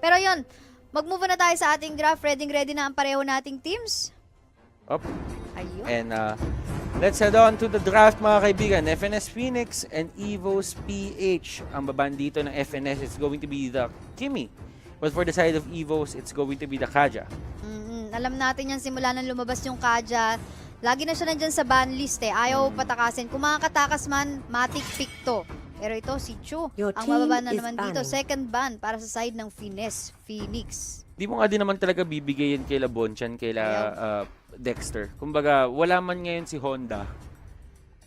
Pero yun, mag-move na tayo sa ating graph. Ready na ang pareho nating teams. Up. Ayun. And let's head on to the draft, mga kaibigan. FNS Phoenix and Evos PH. Ang baban dito ng FNS is going to be the Kimi. But for the side of Evos, it's going to be the Kaja. Alam natin yan, simula nang lumabas yung Kaja, lagi na siya nandyan sa ban list eh. Ayaw patakasin. Kung makakatakas man, matic pick to. Pero ito, si Chu. Ang mababa na naman dito. Second ban para sa side ng Finesse Phoenix. Di mo nga din naman talaga bibigay yan kay Bonchan, kay Dexter. Kumbaga, wala man ngayon si Honda.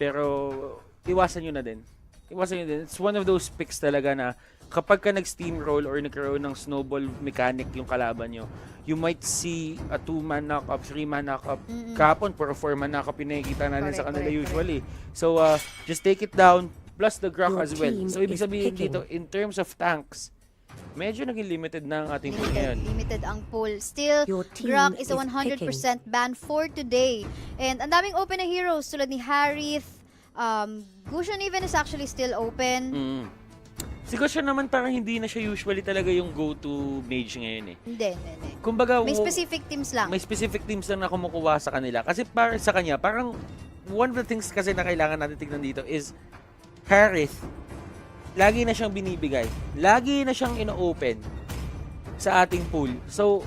Pero, iwasan nyo na din. It's one of those picks talaga na kapag ka nag-steamroll or nagkaroon ng snowball mechanic yung kalaban nyo, you might see a 2-man knock-up, 3-man knock-up. Kahapon, puro 4-man knock-up yung nakikita natin sa kanila usually. So, just take it down, plus the Grok as well. So, ibig sabihin dito, in terms of tanks, medyo naging limited na ang ating pool ngayon. Limited ang pool. Still, Grok is a 100% ban for today. And ang daming open na heroes tulad ni Harith. Gusion even is actually still open. Si Gusion naman parang hindi na siya usually talaga yung go-to mage ngayon eh. Hindi. Kumbaga, may specific teams lang. May specific teams lang na kumukuha sa kanila. Kasi para sa kanya, parang one of the things kasi na kailangan natin tignan dito is Harith. Lagi na siyang binibigay. Lagi na siyang ino-open sa ating pool. So,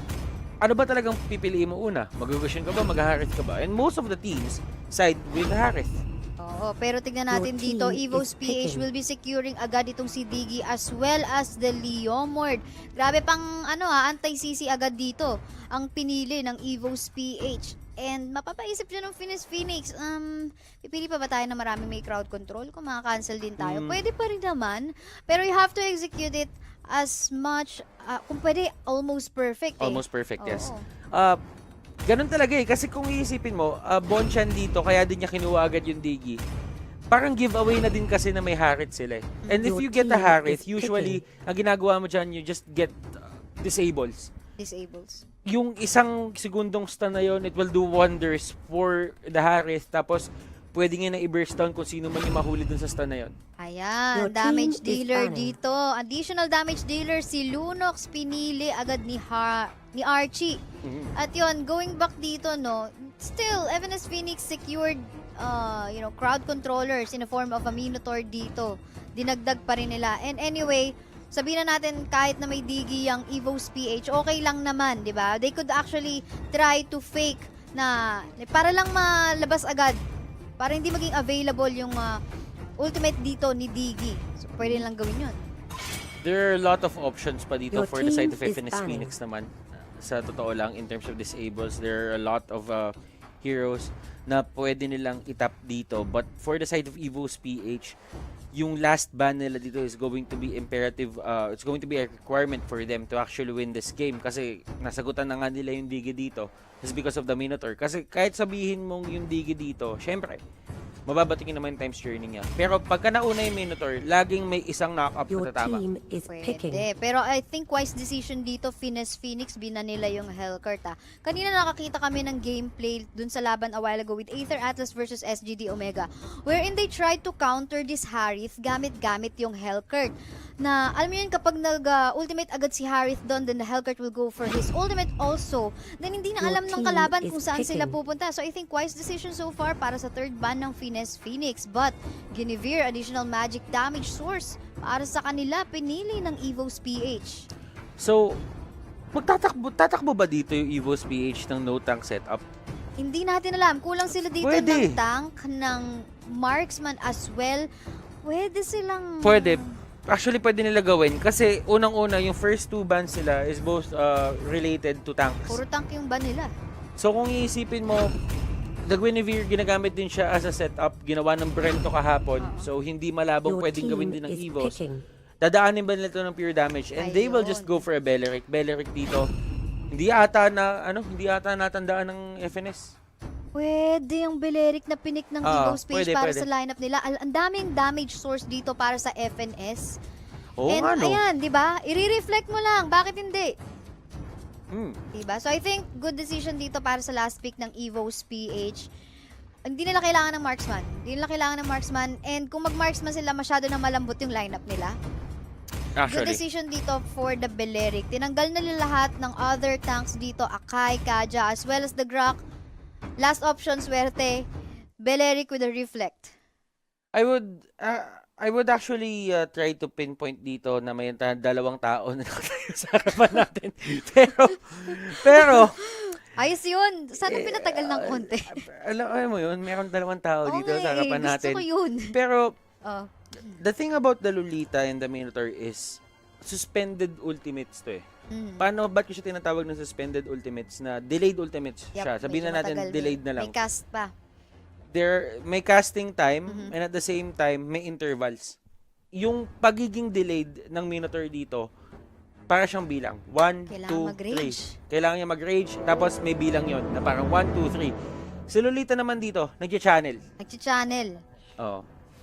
ano ba talagang pipiliin mo una? Mag-Gusion ka ba? Mag-Harith ka ba? And most of the teams side with Harith. Oo, pero tignan natin dito, Evos PH will be securing agad itong si Diggy as well as the Leomord. Grabe pang anti-CC agad dito ang pinili ng Evos PH. And mapapaisip nyo ng Finesse Phoenix, pipili pa ba tayo na maraming may crowd control? Kung makakancel din tayo, pwede pa rin naman. Pero you have to execute it as much, kung pwede, almost perfect eh. Almost perfect, yes. Ganun talaga eh. Kasi kung iisipin mo, Bonchan dito, kaya din niya kinuha agad yung Diggy. Parang giveaway na din kasi na may Harith sila eh. And if you get a Harith, usually, ang ginagawa mo dyan, you just get disables. Yung isang segundong stun na yun, it will do wonders for the Harith. Tapos, pwede nga na i-burst down kung sino man yung mahuli dun sa stun na yun. Ayan, damage dealer dito. Additional damage dealer, si Lunox pinili agad ni Archie. At yun, going back dito, no, still, FNS Phoenix secured, crowd controllers in the form of a Minotaur dito. Dinagdag pa rin nila. And anyway, sabihin na natin kahit na may Diggy ang Evos PH, okay lang naman, di ba? They could actually try to fake na, para lang malabas agad. Para hindi maging available yung ultimate dito ni Diggy. So, pwede lang gawin yun. There are a lot of options pa dito for the side of FNS Phoenix naman. Sa totoo lang, in terms of disables, there are a lot of heroes na pwede nilang itap dito. But for the side of Evos PH, yung last ban nila dito is going to be imperative, it's going to be a requirement for them to actually win this game. Kasi nasagutan na nga nila yung Diggy dito. It's because of the Minotaur. Kasi kahit sabihin mong yung Diggy dito, syempre, mababatingin naman yung times journey niya. Pero pagka nauna yung Minotaur, laging may isang knock-up na tatama. Pwede. Pero I think wise decision dito, Finesse Phoenix, bina nila yung Hellcurt. Kanina nakakita kami ng gameplay dun sa laban a while ago with Aether Atlas versus SGD Omega, wherein they tried to counter this Harith gamit-gamit yung Hellcurt. Na, alam mo yun, kapag nag-ultimate agad si Harith doon, then the Hellcurt will go for his ultimate also. Then hindi na alam ng kalaban kung saan sila pupunta. So I think wise decision so far para sa third ban ng Finesse Phoenix. But, Guinevere, additional magic damage source para sa kanila, pinili ng Evos PH. So, tatakbo ba dito yung Evos PH ng no tank setup? Hindi natin alam. Kulang sila dito ng tank, ng marksman as well. Pwede silang... Pwede. Actually, pwede nila gawin kasi unang-una, yung first two bans nila is both related to tanks. Puro tank yung ban nila. So, kung iisipin mo, the Guinevere, ginagamit din siya as a setup. Ginawa ng Brento kahapon. So, hindi malabong pwedeng gawin din ng Evos. Dadaanin ba nila ito ng pure damage? And they will just go for a Belleric. Belleric dito, hindi ata natandaan ng FNS. Pwede yung Belleric na pinik ng Evos PH para sa lineup nila. Ang daming damage source dito para sa FNS. Oo And nga, no? ayan, di ba? I-reflect mo lang. Bakit hindi? Diba? So I think good decision dito para sa last pick ng Evos PH. Hindi nila kailangan ng marksman. And kung mag-marksman sila, masyado na malambot yung lineup nila. Good Actually. decision dito for the Belerik. Tinanggal na nila lahat ng other tanks dito, Akai, Kaja, as well as the Grok. Last option, swerte. Belerik with a reflect. I would actually try to pinpoint dito na may dalawang tao na nakatayo sa harapan natin. Pero Ayos yun. Sana pinatagal ng konti. alam mo yun, meron dalawang tao Oo dito nga sa harapan gusto natin. ko yun. Pero Oh. the thing about the Lolita and the Minotaur is suspended ultimates to eh. Paano, ba't ko siya tinatawag ng suspended ultimates na delayed ultimates siya? Sabihin na natin delayed na lang. May cast pa. May casting time and at the same time may intervals. Yung pagiging delayed ng Minotaur dito, para siyang bilang. 1, 2, 3. Kailangan niya mag-rage, tapos may bilang yon na parang 1, 2, 3. Si Lolita naman dito, nag-channel. Nag-channel. Oo.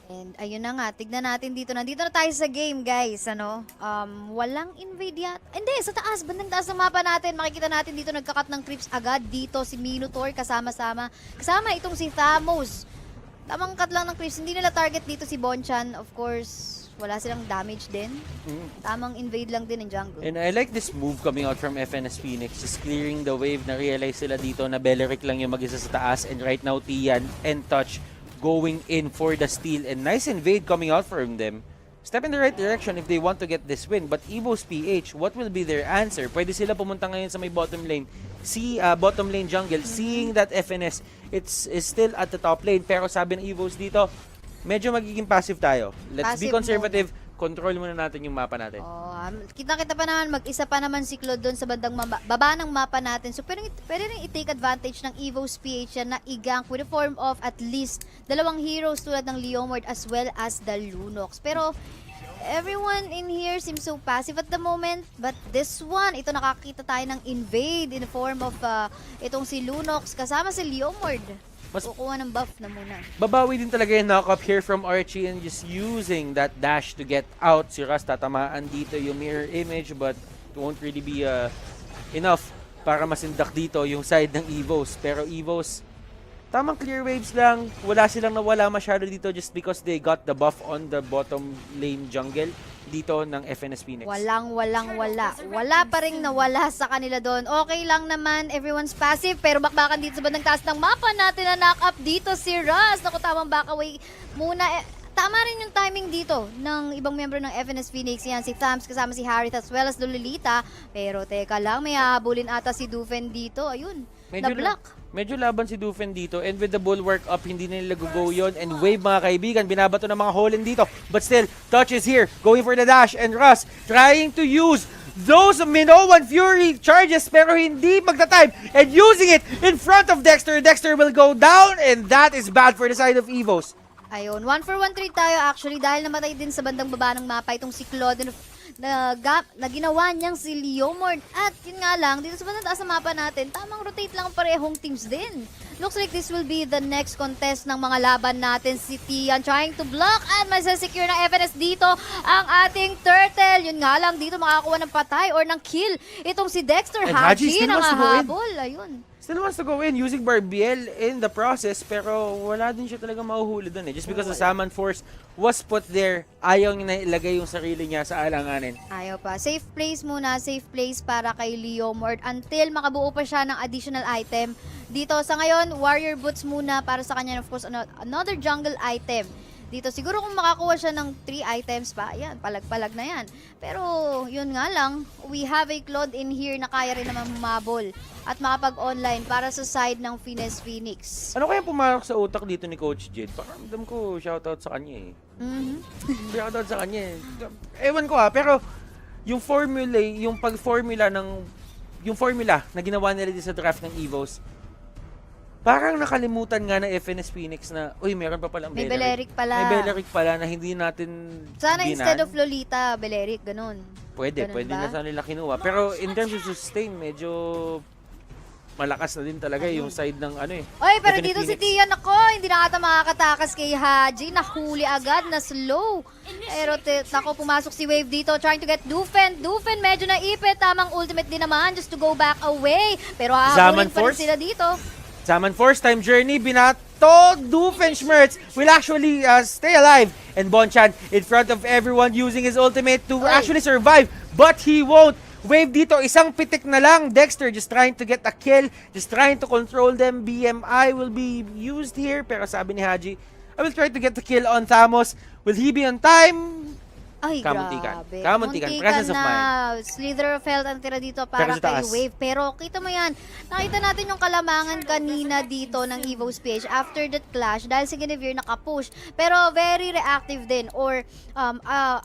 And ayun na nga, tignan natin dito. Nandito na tayo sa game, guys. Walang invade yat. Hindi, sa taas, bandang taas ng mapa natin. Makikita natin dito nagkakat ng creeps agad. Dito si Minotaur kasama itong si Thamos. Tamang cut lang ng creeps. Hindi nila target dito si Bonchan. Of course, wala silang damage din. Tamang invade lang din ng jungle. And I like this move coming out from FNS Phoenix. Just clearing the wave. Na-realize sila dito na Belerik lang yung mag-isa sa taas. And right now, Tian and Touch going in for the steal, and nice invade coming out from them. Step in the right direction if they want to get this win. But Evos PH, what will be their answer? Pwede sila pumunta ngayon sa may bottom lane. Bottom lane jungle, seeing that FNS is still at the top lane. Pero sabi ng Evos dito, medyo magiging passive tayo. Let's be conservative. Control muna natin yung mapa natin. Kita pa naman, mag-isa pa naman si Claude doon sa bandang baba ng mapa natin. So, pwede rin i-take advantage ng Evos PH yan na i-gank with a form of at least dalawang heroes tulad ng Leomord as well as the Lunox. Pero, everyone in here seems so passive at the moment. But this one, ito nakakita tayo ng invade in the form of itong si Lunox kasama si Leomord. Kukuha ng buff na muna. Babawi din talaga yung knock-up here from Archie and just using that dash to get out. Si Ras tatamaan dito yung mirror image but it won't really be enough para masindak dito yung side ng Evos. Pero Evos, tamang clear waves lang. Wala silang nawala masyado dito just because they got the buff on the bottom lane jungle dito ng FNS Phoenix. Wala. Wala pa rin nawala sa kanila doon. Okay lang naman, everyone's passive, pero bakbakan dito sa bandang taas ng mapa natin na knock up dito si Raz. Naku, tamang back away muna. Tama rin yung timing dito ng ibang member ng FNS Phoenix. Yan, si Thams kasama si Harith as well as Lolita. Pero teka lang, may hahabulin ata si Dufen dito. Ayun, na-block. Medyo laban si Dufen dito and with the bulwark up, hindi na nila go yun. And wave mga kaibigan, binabato ng mga Holland dito. But still, Touch is here, going for the dash. And Russ trying to use those Minoan Fury charges pero hindi magta-time. And using it in front of Dexter. Dexter will go down and that is bad for the side of Evos. Ayun, 1 for 1 trade tayo actually dahil namatay din sa bandang baba ng mapa itong si Claude na ginawa niyang si Leomord. At yun nga lang, dito sa bandang taas ng mapa natin, tamang rotate lang parehong teams din. Looks like this will be the next contest ng mga laban natin. Si Tian trying to block at masasecure ng FNS dito ang ating turtle. Yun nga lang, dito makakuha ng patay or ng kill. Itong si Dexter Haji na hahabol. Ayun. Still wants to go in using Barbiel in the process pero wala din siya talaga mahuhuli dun eh. Just because the Salmon Force was put there, ayaw niya na ilagay yung sarili niya sa alanganin. Ayaw pa. Safe place muna, safe place para kay Leomord until makabuo pa siya ng additional item. Dito sa ngayon, Warrior Boots muna para sa kanya, of course, another jungle item. Dito siguro kung makakuha siya ng 3 items pa, ayan, palag-palag na yan. Pero yun nga lang, we have a Claude in here na kaya rin naman humabol at makapag-online para sa side ng Finesse Phoenix. Ano kaya pumarok sa utak dito ni Coach Jed? Pakiramdam ko shoutout sa kanya eh. Shoutout sa kanya eh. Ewan ko pero yung formula, yung pag-formula yung formula na ginawa nila dito sa draft ng Evos, parang nakalimutan nga ng FNS Phoenix na, uy, meron pa palang May Belerik pala. May Belerik pala na hindi natin sana instead of Lolita, Belerik, ganun. Pwede na sa nila kinuha. Pero in terms of sustain, medyo malakas na din talaga yung side ng ano eh. Oy, pero FNS dito Phoenix. si Tian ako, hindi na ata makakatakas kay Haji. Nahuli agad, na slow. Pero nako, pumasok si Wave dito, trying to get Dufen. Dufen medyo naipit, tamang ultimate din naman just to go back away. Pero hahabulin pa rin sila dito. Salmon Force, time journey, dito, Doofenshmirtz will actually stay alive. And Bonchan in front of everyone using his ultimate to actually survive. But he won't. Wave dito, isang pitik na lang. Dexter just trying to get a kill, just trying to control them. BMI will be used here. Pero sabi ni Haji, I will try to get the kill on Thamos. Will he be on time? Ay, Kamuntikan. grabe. Kamuntikan. Presence of mind. Slither of Health ang tira dito para kay Wave. Pero kita mo yan, nakita natin yung kalamangan kanina dito ng Evos PH after that clash dahil si Guinevere nakapush. Pero very reactive din or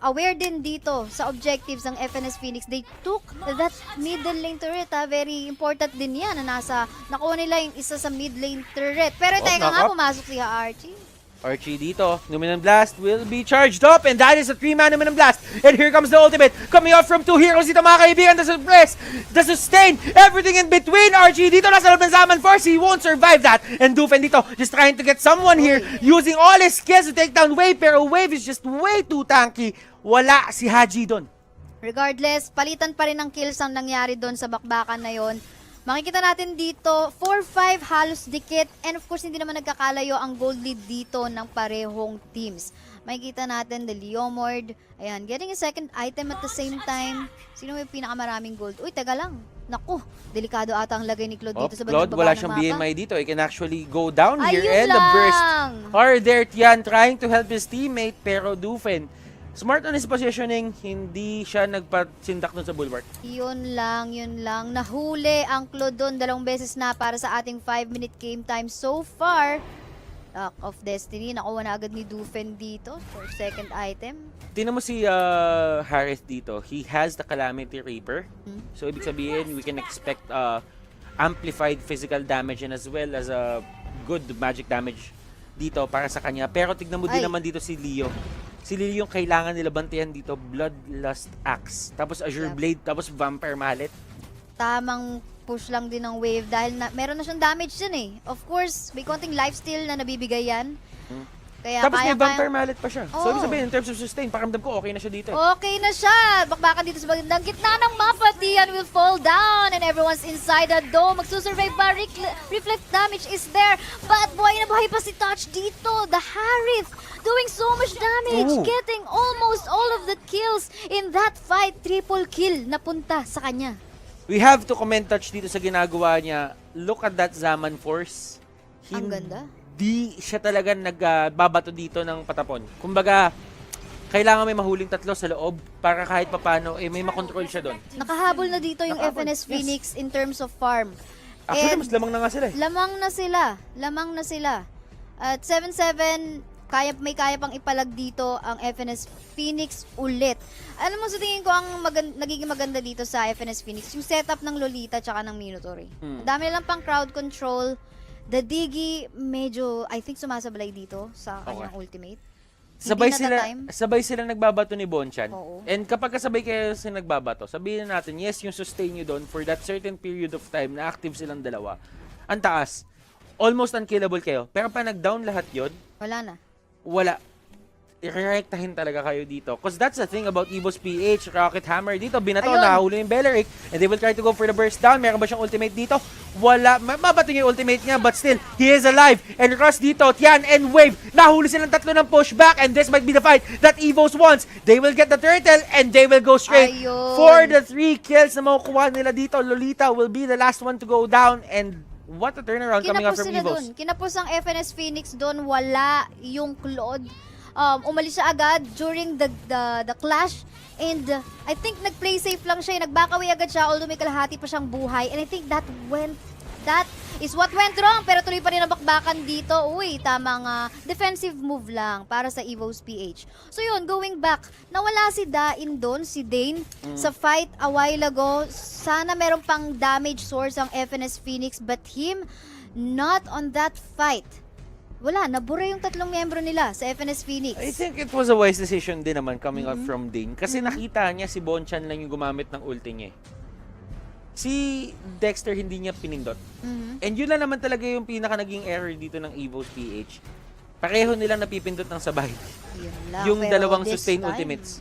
aware din dito sa objectives ng FNS Phoenix. They took that middle lane turret. Very important din yan na nakuha nila yung isa sa mid lane turret. Pero teka nga, pumasok si Archie. Archie dito, Numinum Blast will be charged up and that is a 3-man Numinum Blast. And here comes the ultimate coming off from 2 heroes dito mga kaibigan. The suppress, the sustain, everything in between. Archie dito nasa loob ng Zaman Force, he won't survive that. And Doofen dito just trying to get someone here using all his skills to take down Wave, pero Wave is just way too tanky. Wala si Haji doon. Regardless, palitan pa rin ang kills ang nangyari doon sa bakbakan na yon. Makikita natin dito, 4-5 halos dikit. And of course, hindi naman nagkakalayo ang gold lead dito ng parehong teams. Makikita natin the Leomord. Ayan, getting a second item at the same time. Sino may pinakamaraming gold? Uy, taga lang. Naku, delikado ata ang lagay ni Claude dito sa Claude, wala siyang BMI dito. He can actually go down here. Ayun And the burst lang. are there. Tian trying to help his teammate. Pero Doofen, smart on his positioning, hindi siya nagpasindak dun sa bulwark. Yun lang. Nahuli ang Claude doon 2 beses na para sa ating 5-minute game time so far. Lock of Destiny, nakuha na agad ni Doofen dito for second item. Tingnan mo si Harith dito. He has the Calamity Reaper. So, ibig sabihin, we can expect amplified physical damage and as well as good magic damage dito para sa kanya. Pero tignan mo din naman dito si Leo. Si Leo yung kailangan nila bantayan dito, Bloodlust Axe, tapos Azure Blade, tapos Vampire Mallet. Tamang push lang din ng Wave dahil meron na siyang damage dyan eh. Of course, may konting lifesteal na nabibigay yan. Kaya Tapos may Vampire Mallet pa siya. So, Oo. ibig sabihin, in terms of sustain, pakiramdam ko, okay na siya dito. Okay na siya. Bakbakan dito sa bagandang gitna ng mapa. Tian will fall down and everyone's inside the dome. Magsusurvive ba? Reflect damage is there. But buhay na buhay pa si Touch dito. The Harith doing so much damage. Getting almost all of the kills in that fight. Triple kill na punta sa kanya. We have to comment Touch dito sa ginagawa niya. Look at that Zaman Force. Ang ganda. Di siya talaga nagbabato dito ng patapon. Kumbaga, kailangan may mahuling 3 sa loob para kahit papano may makontrol siya doon. Nakahabol na dito yung FNS Phoenix in terms of farm. Actually, mas lamang na nga sila eh. Lamang na sila. At 7-7, may kaya pang ipalag dito ang FNS Phoenix ulit. Alam mo, sa tingin ko ang nagiging maganda dito sa FNS Phoenix, yung setup ng Lolita tsaka ng Minotaur. Dami lang pang crowd control. The Diggy, medyo, I think, sumasablay dito sa kanyang ultimate. Sabay sila nagbabato ni Bonchan. Oo. And kapag kasabay kayo sila nagbabato, sabihin natin, yes, yung sustain nyo doon for that certain period of time na active silang dalawa, ang taas. Almost unkillable kayo. Pero pa nag-down lahat yon, wala. I-reactahin talaga kayo dito. Because that's the thing about Evos PH, Rocket Hammer dito. Binato, nahuli yung Belleric. And they will try to go for the burst down. Meron ba siyang ultimate dito? Wala. Mabato niya yung ultimate niya. But still, he is alive. And Ross dito, Tian and Wave. Nahuli silang 3 ng pushback. And this might be the fight that Evos wants. They will get the turtle and they will go straight for the 3 kills na makukuha nila dito. Lolita will be the last one to go down. And what a turnaround coming out from Evos. Kinapos ang FNS Phoenix doon. Wala yung Claude. Umalis siya agad during the clash and I think nag-play safe lang siya, nag-back away agad siya although may kalahati pa siyang buhay and I think that is what went wrong pero tuloy pa rin ang bakbakan dito. Uy, tamang defensive move lang para sa Evos PH. So yun, going back, nawala si Dain doon, si Dane sa fight a while ago. Sana meron pang damage source ang FNS Phoenix but him not on that fight. Wala, nabura yung 3 miyembro nila sa FNS Phoenix. I think it was a wise decision din naman coming out from Dane. Kasi nakita niya si Bonchan lang yung gumamit ng ulti niya. Si Dexter hindi niya pinindot. And yun lang naman talaga yung pinaka naging error dito ng Evos PH. Pareho nilang napipindot ng sabay. Yung dalawang sustain ultimates.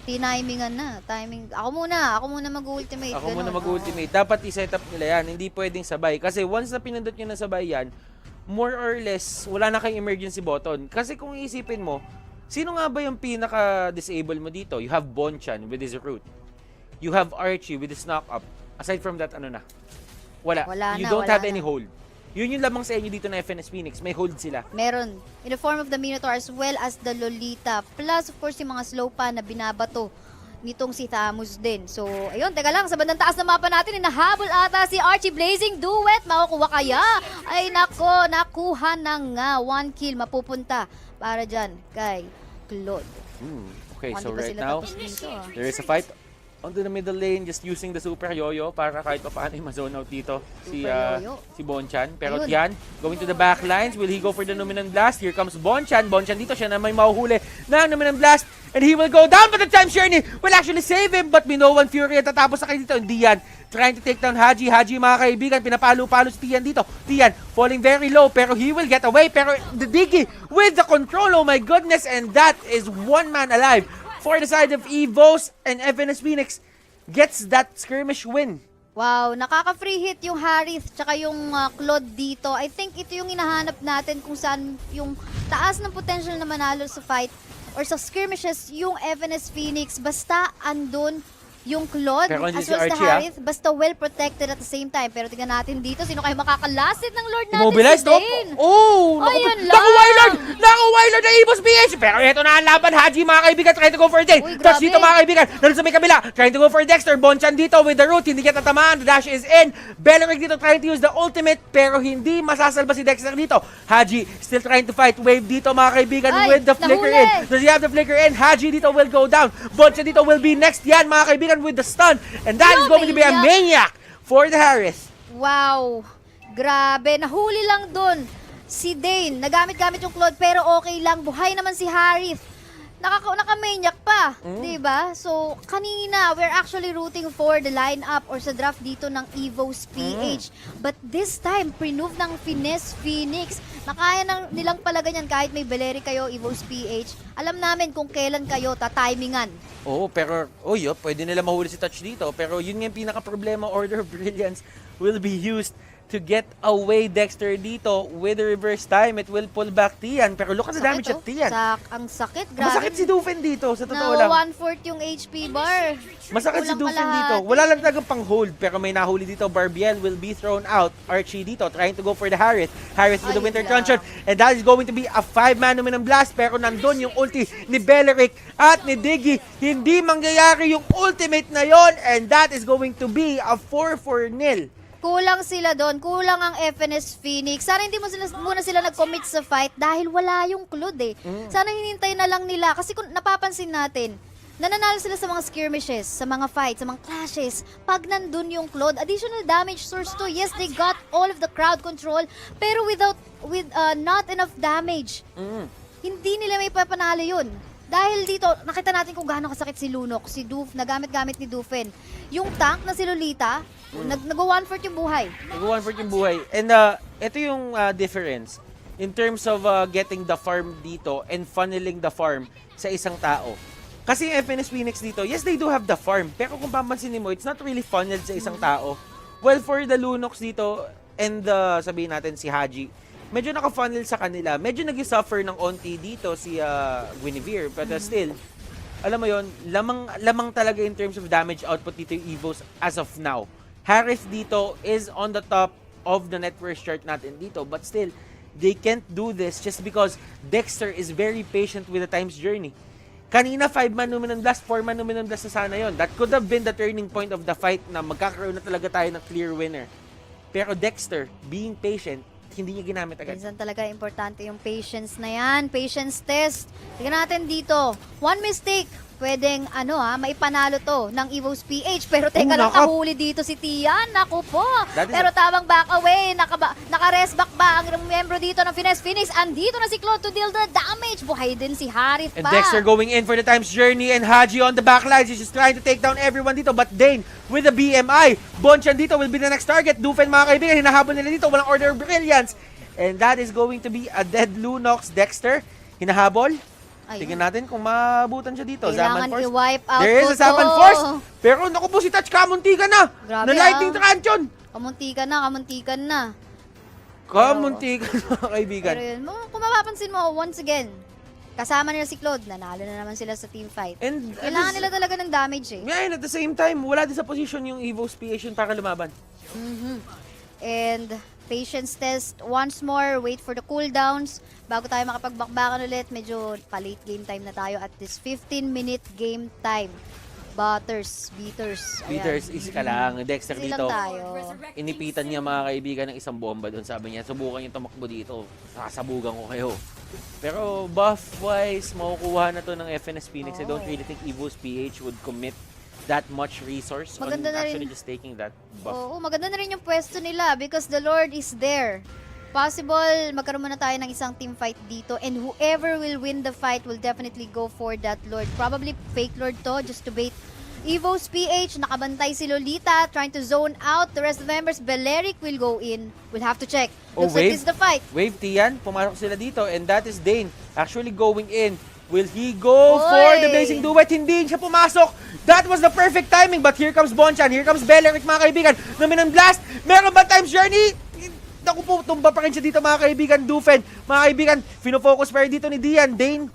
Tinimingan na. Ako muna mag-ultimate. Dapat i-set up nila yan. Hindi pwedeng sabay. Kasi once na pinindot nyo ng sabay yan, more or less, wala na kayong emergency button. Kasi kung iisipin mo, sino nga ba yung pinaka-disable mo dito? You have Bonchan with his root. You have Archie with his knock-up. Aside from that, ano na? Wala. You don't have any hold. Yun yung lamang sa inyo dito na FNS Phoenix. May hold sila. Meron. In the form of the Minotaur as well as the Lolita. Plus, of course, yung mga slow pa na binabato nitong si Thamus din. So, ayun, teka lang, sa bandang taas na mapa natin, inahabol ata si Archie Blazing Duet. Makukuha kaya? Ay, nako, nakuha na nga. 1 kill mapupunta para dyan kay Claude. Okay, so Wanti pa right sila now, tapos dito, there is a fight onto the middle lane, just using the super yo-yo para kahit pa paano ma-zone out dito si Bonchan. Pero Ayun. Tian, going to the back lines, will he go for the Numinant Blast? Here comes Bonchan. Bonchan dito, siya na may mahuhuli ng Numinant Blast. And he will go down, but the time journey will actually save him. But Minoan Fury at tatapos sa kayo dito. Tian trying to take down Haji. Haji, mga kaibigan, pinapalo-palo si Tian dito. Tian falling very low, pero he will get away. Pero the Diggy with the control, oh my goodness. And that is one man alive for the side of Evos, and FNS Phoenix gets that skirmish win. Wow, nakaka-free hit yung Harith tsaka yung Claude dito. I think ito yung hinahanap natin kung saan yung taas ng potential na manalo sa fight or sa skirmishes yung FNS Phoenix. Basta andun yung Claude Pero as si well as the Archie, Harith, basta well protected at the same time. Pero tingnan natin dito, sino kayo makakalasit ng Lord natin Immobilized, si Dane? Oh! Ayun lang. Naku-Wailord! Naku-Wailord na Evos PH! Pero ito na ang laban. Haji, mga kaibigan, trying to go for Dane. Uy, Touch grabe. dito, mga kaibigan. Nandun sa may kabila. Trying to go for Dexter. Bonchan dito with the root. Hindi kita tamaan. The dash is in. Beleric dito trying to use the ultimate. Pero hindi masasalba si Dexter dito. Haji still trying to fight. Wave dito, mga kaibigan, Ay, with the flicker nahuli. in. Does he have the flicker in? Haji dito will go down. Bonchan dito will be next. Yan, mga kaibigan, with the stun. And that is going to be a maniac for the Harris. Wow, grabe. Nahuli lang dun si Dane. Nagamit-gamit yung Claude pero okay lang. Buhay naman si Harith. Naka-maniac pa, diba? So, kanina, we're actually rooting for the lineup or sa draft dito ng Evos PH. But this time, pre-move ng Finesse Phoenix. Nakaya nilang pala ganyan kahit may Beleric kayo, Evos PH. Alam namin kung kailan kayo tatimingan. Oo, pero, pwede nila mahuli si Touch dito. Pero yun nga yung pinaka-problema, Order of Brilliance will be used to get away Dexter dito with the reverse time. It will pull back Tian. Pero look at the damage at Tian. Ang sakit, grabe. Masakit si Dufen dito, sa totoo lang. Na 1/4 yung HP bar. Masakit si Kulang Dufen kalahati. dito. Wala lang talagang pang-hold, pero may nahuli dito. Barbiel will be thrown out. Archie dito, trying to go for the Harris. Harris with the Ay, Winter lang. Truncheon. And that is going to be a 5-man Numinant Blast. Pero nandun yung ulti ni Beleric at ni Diggy. Hindi mangyayari yung ultimate na yon. And that is going to be a 4-4-0. Kulang sila doon. Kulang ang FNS Phoenix. Sana hindi muna sila nag-commit sa fight dahil wala yung Claude eh. Sana hinintay na lang nila. Kasi kung napapansin natin, nananalo sila sa mga skirmishes, sa mga fights, sa mga clashes. Pag nandun yung Claude, additional damage source to. Yes, they got all of the crowd control, pero with not enough damage. Hindi nila may papanalo yun. Dahil dito, nakita natin kung gaano kasakit si Lunok, si Doof, nagamit-gamit ni Doofen. Yung tank na si Lolita, nag-1/4 yung buhay. Nag-1/4 yung buhay. And ito yung difference in terms of getting the farm dito and funneling the farm sa isang tao. Kasi yung FNS Phoenix dito, yes, they do have the farm. Pero kung papansinin mo, it's not really funneled sa isang tao. Well, for the Lunox dito, and sabihin natin si Haji, medyo naka-funnel sa kanila. Medyo nag-suffer ng onti dito si Guinevere. But still, alam mo yon, lamang talaga in terms of damage output dito yung Evos as of now. Harris dito is on the top of the net worth chart natin dito. But still, they can't do this just because Dexter is very patient with the time's journey. Kanina 5-man Numinant Blast, 4-man Numinant Blast na sana yon. That could have been the turning point of the fight na magkakaroon na talaga tayo ng clear winner. Pero Dexter, being patient, hindi niya ginamit agad. Minsan talaga importante yung patience na yan. Patience test. Tignan natin dito. One mistake, pwedeng maipanalo to ng Evos PH. Pero teka lang, nahuli dito si Tian. Naku po. Pero tamang back away. Naka-rest back ba ang membro dito ng Finesse Phoenix? Andito na si Claude to deal the damage. Buhay din si Harith And pa. Dexter going in for the time's journey, and Haji on the backlines. He's just trying to take down everyone dito. But Dane with the BMI. Bonchan dito will be the next target. Dufen, mga kaibigan, hinahabol nila dito. Walang Order of Brilliance. And that is going to be a dead Lunox. Dexter, hinahabol. Tingnan natin kung mabutan siya dito. Kailangan Zaman Force. i-wipe out There is a Zaman Force. Pero naku po si Touch, kamunti ka na. Grabe, na Lightning Truncheon. Kamuntikan na. Kamunti ka mga kaibigan. Pero yun, kung mapapansin mo, once again, kasama nila si Claude, nanalo na naman sila sa team fight. And Kailangan nila talaga ng damage eh. Yeah, and at the same time, wala din sa position yung Evos PH yun para lumaban. And patience test once more, wait for the cooldowns bago tayo makapagbakbakan ulit. Medyo pa-late game time na tayo at this 15-minute game time. Beaters. Peters, easy ka lang. Dexter Easy dito, lang tayo. inipitan niya mga kaibigan ng isang bomba doon. Sabi niya, subukan niyo tumakbo dito. Sasabugan ko kayo. Pero buff-wise, makukuha na to ng FNS Phoenix. I don't really think Evos PH would commit that much resource Maganda on na actually rin. just taking that buff. Oo, maganda na rin yung pwesto nila because the Lord is there. Possible, magkaroon muna tayo ng isang team fight dito and whoever will win the fight will definitely go for that Lord. Probably fake Lord to just to bait Evos PH. Nakabantay si Lolita trying to zone out. The rest of the members, Beleric will go in. We'll have to check. Looks like this is the fight. Wave Tian, pumasok sila dito and that is Dane actually going in. Will he go for the blazing duet? Hindi siya pumasok. That was the perfect timing. But here comes Bonchan. Here comes Beleric, mga kaibigan. Luminang blast. Meron ba times journey? Naku po, tumba pa rin siya dito mga kaibigan. Dufen, mga kaibigan, finofocus pa rin dito ni Dian. Dane,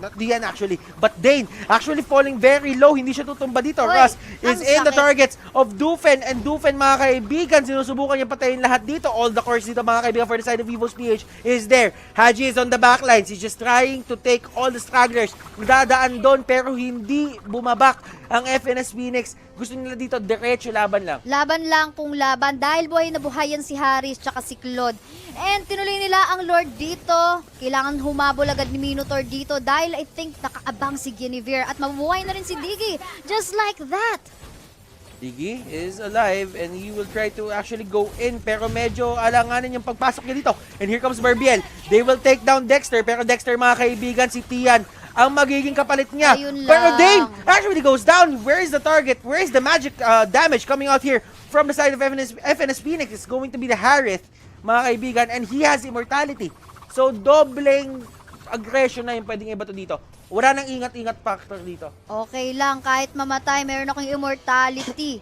not Dian actually, but Dane actually falling very low. Hindi siya tutumba dito. Russ is in the targets of Dufen. And Dufen, mga kaibigan, sinusubukan niya patayin lahat dito. All the cores dito mga kaibigan for the side of Evos PH is there. Haji is on the backlines. He's just trying to take all the stragglers. Dadaan doon pero hindi bumabak ang FNS Phoenix. Gusto nila dito, diretso laban lang. Laban lang kung laban dahil buhay na buhayan si Harris tsaka si Claude. And tinuloy nila ang Lord dito. Kailangan humabol agad ni Minotaur dito dahil I think nakaabang si Guinevere at mabuhay na rin si Diggy. Just like that. Diggy is alive and he will try to actually go in pero medyo alanganin yung pagpasok niya dito. And here comes Barbiel. They will take down Dexter pero Dexter, mga kaibigan, si Tian ang magiging kapalit niya. Ayun Pero lang. Dane actually goes down. Where is the target? Where is the magic damage coming out here from the side of FNS Phoenix? It's going to be the Harith, mga kaibigan, and he has immortality. So, dobleng aggression na yung pwedeng iba to dito. Wala nang ingat-ingat factor dito. Okay lang, kahit mamatay, meron akong immortality.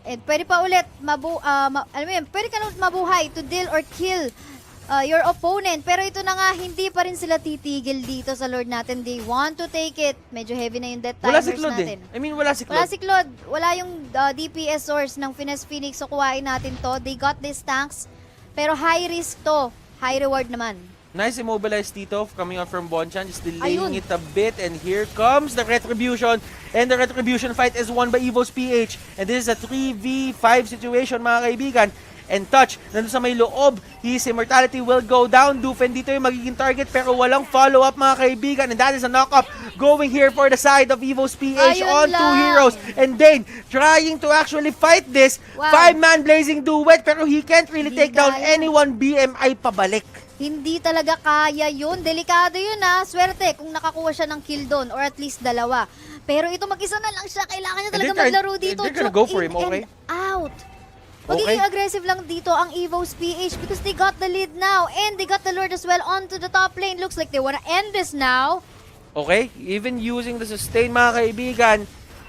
And pwede pa ulit, alam mo yun, pwede ka na mabuhay to deal or kill your opponent. Pero ito na nga, hindi pa rin sila titigil dito sa Lord natin. They want to take it. Medyo heavy na yung death timers Wala si Claude natin. I mean, wala si Claude. Wala si Claude. Wala yung DPS source ng Finesse Phoenix. So, kuhain natin to. They got these tanks. Pero high risk to. High reward naman. Nice immobilized dito coming out from Bonchan. Just delaying Ayun. it a bit. And here comes the Retribution. And the Retribution fight is won by Evos PH. And this is a 3v5 situation, mga kaibigan. And Touch, nandun sa may loob, his immortality will go down. Dufen dito yung magiging target pero walang follow-up, mga kaibigan. And that is a knock-up going here for the side of Evos PH Ayun on lang. two heroes. And Dane trying to actually fight this. Wow. 5-man blazing duet pero he can't really Hindi take down kaya. anyone. BMI pabalik. Hindi talaga kaya yun. Delikado yun ha. Swerte kung nakakuha siya ng kill doon or at least dalawa. Pero ito mag-isa na lang siya. Kailangan niya talaga maglaro dito. They're gonna Choke go for in him, okay? and out. Okay. Magiging aggressive lang dito ang Evos PH because they got the lead now and they got the Lord as well onto the top lane. Looks like they wanna end this now. Okay, even using the sustain, mga kaibigan,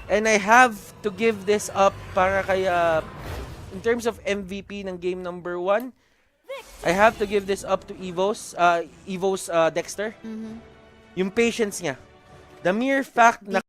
and I have to give this up para kay, in terms of MVP ng game number 1, I have to give this up to Evos Dexter. Yung patience niya. The mere fact na